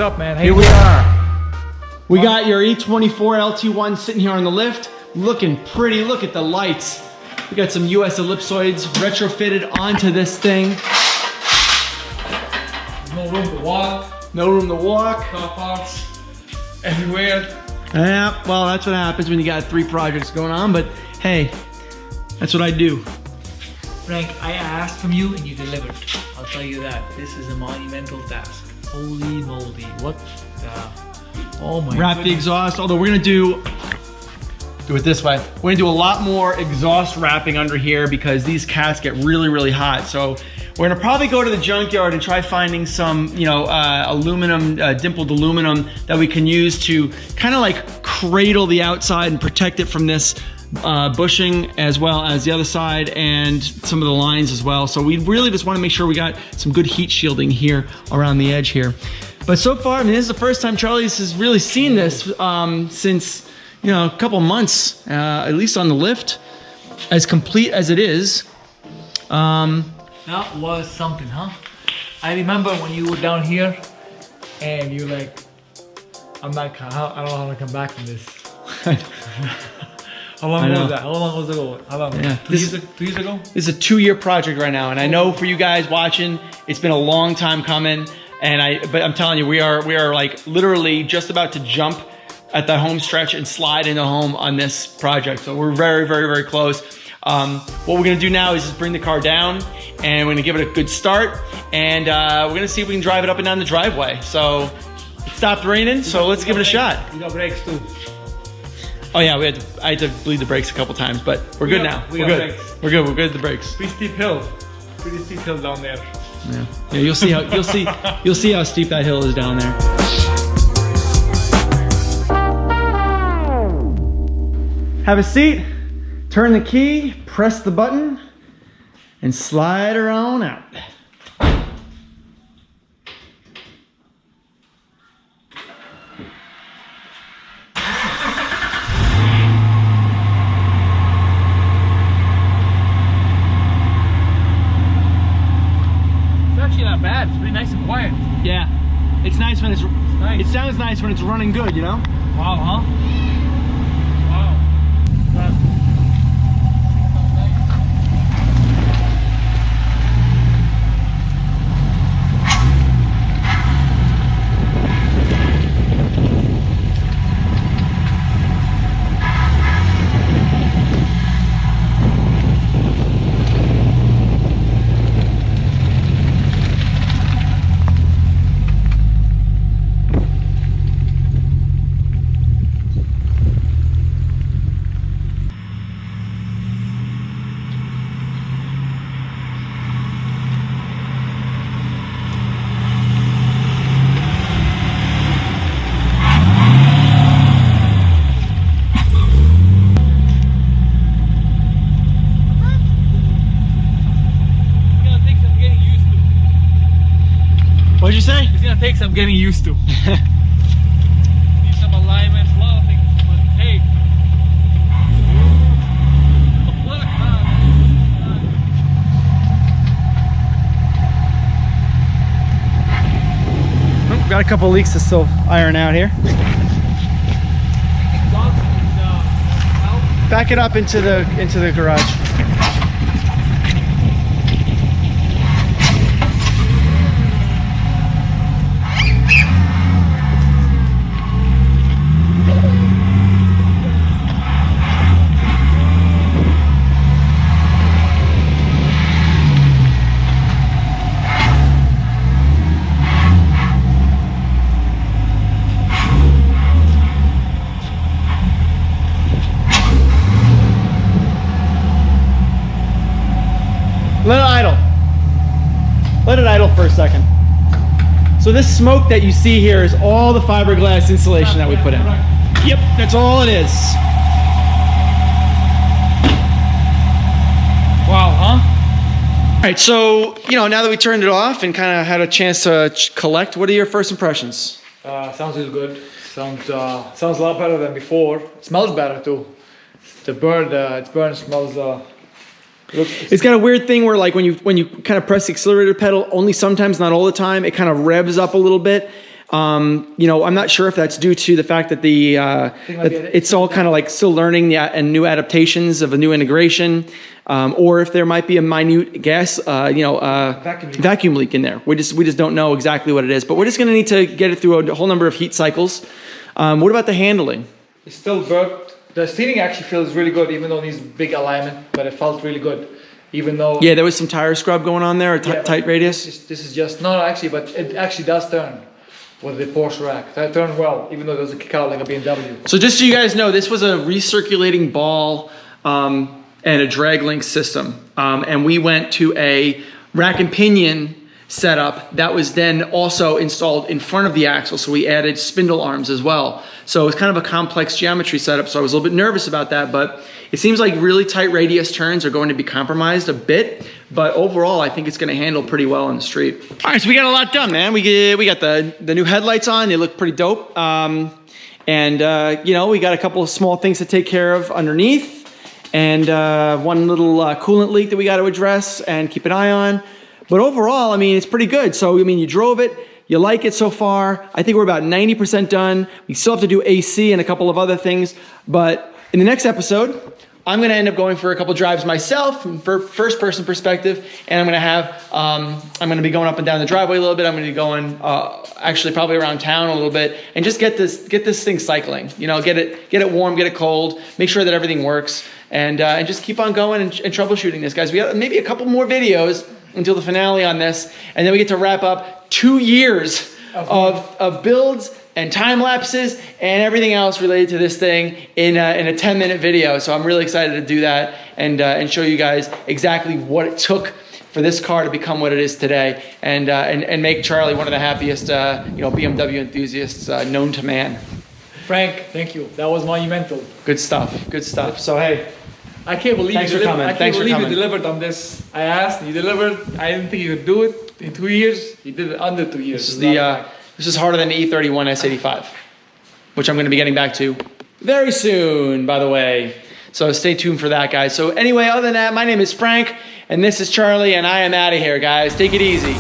what's up, man? Hey, Here we are. We got your E24 LT1 sitting here on the lift, looking pretty. Look at the lights. We got some US ellipsoids retrofitted onto this thing. No room to walk. No room to walk. Car parks everywhere. Yeah, well, that's what happens when you got 3 projects going on, but hey, that's what I do. Frank, I asked from you and you delivered. I'll tell you that. This is a monumental task. Holy moly, what the... Oh my Wrap the exhaust, although we're gonna do it this way. We're gonna do a lot more exhaust wrapping under here because these cats get really, really hot. So we're gonna probably go to the junkyard and try finding some, you know, aluminum, dimpled aluminum that we can use to kind of like cradle the outside and protect it from this bushing, as well as the other side and some of the lines as well. So we really just want to make sure we got some good heat shielding here around the edge here. But so far, I mean, this is the first time Charlie's has really seen this since, you know, a couple months, at least on the lift, as complete as it is. That was something, huh? I remember when you were down here and you like, I don't know how to come back from this. How long was that? How long was it ago? How long? Yeah. 2 years ago? This is a 2-year project right now, and I know for you guys watching, it's been a long time coming. But I'm telling you, we are like literally just about to jump at the home stretch and slide into home on this project. So we're very, very, very close. What we're gonna do now is just bring the car down, and we're gonna give it a good start, and we're gonna see if we can drive it up and down the driveway. So it stopped raining, so let's give it a shot. We got brakes too. Oh yeah, I had to bleed the brakes a couple times, but we're good now. We're good. We're good. We're good at the brakes. Pretty steep hill. Pretty steep hill down there. Yeah. Yeah, you'll see how steep that hill is down there. Have a seat, turn the key, press the button, and slide her on out. Not bad. It's pretty nice and quiet. Yeah, it's nice when it's nice. It sounds nice when it's running good, you know? Wow, huh? Wow. What'd you say? It's gonna take some getting used to. Need some alignment, a lot of things, but hey. Got a couple leaks to still iron out here. Back it up into the garage. Let it idle. Let it idle for a second. So this smoke that you see here is all the fiberglass insulation that we put in. Yep, that's all it is. Wow, huh? All right, so, you know, now that we turned it off and kind of had a chance to collect, what are your first impressions? Sounds really good. Sounds a lot better than before. It smells better too. The bird, its burn smells. It's got a weird thing where, like, when you kind of press the accelerator pedal, only sometimes, not all the time, it kind of revs up a little bit. You know, I'm not sure if that's due to the fact that it's all kind of like still learning and new adaptations of a new integration, or if there might be a minute gas, vacuum leak in there. We just don't know exactly what it is, but we're just going to need to get it through a whole number of heat cycles. What about the handling? It's still burped. The steering actually feels really good, even though it needs big alignment, but it felt really good. Even though... Yeah, there was some tire scrub going on there, tight radius. This is just... No, actually, but it actually does turn with the Porsche rack. That turned well, even though it doesn't kick out like a BMW. So just so you guys know, this was a recirculating ball and a drag link system. And we went to a rack and pinion setup that was then also installed in front of the axle. So we added spindle arms as well. So it was kind of a complex geometry setup. So I was a little bit nervous about that, but it seems like really tight radius turns are going to be compromised a bit, but overall I think it's going to handle pretty well on the street. All right, so we got a lot done, man. We got the new headlights on. They look pretty dope. You know, we got a couple of small things to take care of underneath, and one little coolant leak that we got to address and keep an eye on. But overall, I mean, it's pretty good. So, I mean, you drove it, you like it so far. I think we're about 90% done. We still have to do AC and a couple of other things. But in the next episode, I'm gonna end up going for a couple drives myself from first person perspective. And I'm gonna have, I'm gonna be going up and down the driveway a little bit. I'm gonna be going, actually probably around town a little bit and just get this thing cycling. You know, get it warm, get it cold, make sure that everything works. And just keep on going and troubleshooting this, guys. We got maybe a couple more videos until the finale on this, and then we get to wrap up 2 years of builds and time lapses and everything else related to this thing in a 10-minute video. So I'm really excited to do that and show you guys exactly what it took for this car to become what it is today, and make Charlie one of the happiest BMW enthusiasts known to man. Frank, thank you. That was monumental. Good stuff. Good stuff. So hey. I can't believe Thanks for coming. I can't believe you delivered on this. I asked, you delivered. I didn't think you could do it in 2 years. You did it under 2 years. This is harder than the E31 S85, which I'm going to be getting back to very soon, by the way. So stay tuned for that, guys. So anyway, other than that, my name is Frank, and this is Charlie, and I am out of here, guys. Take it easy.